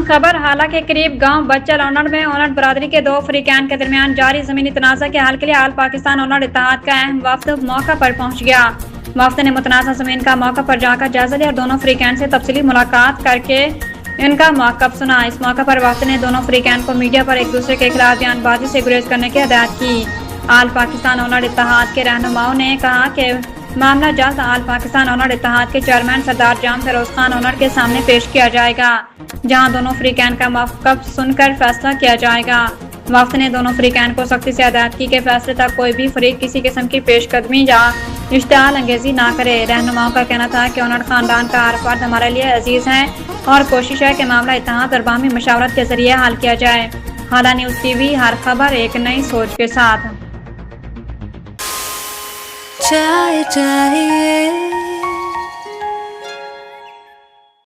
खबर हालांकि करीब गांव बच्चा ओनर में ओनर बरादरी के दो फ्रीकैन के दरमियान जारी जमीनी तनाज़ा के हल के लिए आल पाकिस्तान ओनर इत्तेहाद का अहम वफ्द मौका पर पहुंच गया। वफ्द ने मुतनाज़ा ज़मीन का मौका पर जाकर जायजा लिया और दोनों फ्रीकैन से तफसीली मुलाकात करके इनका मौक़िफ़ सुना। इस मौके पर वफ्द ने दोनों फ्रीकैन को मीडिया पर एक दूसरे के खिलाफ बयानबाजी से गुरेज करने की हिदायत की। आल पाकिस्तान ओनर इत्तेहाद के रहनुमाओं ने कहा कि मामला जल्द आल पाकिस्तान ओनर इत्तेहाद के चेयरमैन सरदार जाम फिरोज खान ओनर के सामने पेश किया जाएगा, जहां दोनों फ्रीकैन का मौक़िफ़ सुनकर फैसला किया जाएगा। वफ्द ने दोनों फ्रीकैन को सख्ती से हिदायत की कि फैसले तक कोई भी फरीक किसी किस्म की पेशकदमी या इश्तिहाल अंगेजी ना करे। रहनुमाओं का कहना था कि ओनर खानदान का हर फर्द हमारे लिए अजीज है और कोशिश है कि मामला इत्तेहाद और बाहमी मशावरत के जरिए हल किया जाए। हाला न्यूज़ टीवी, हर खबर एक नई सोच के साथ। चाहिए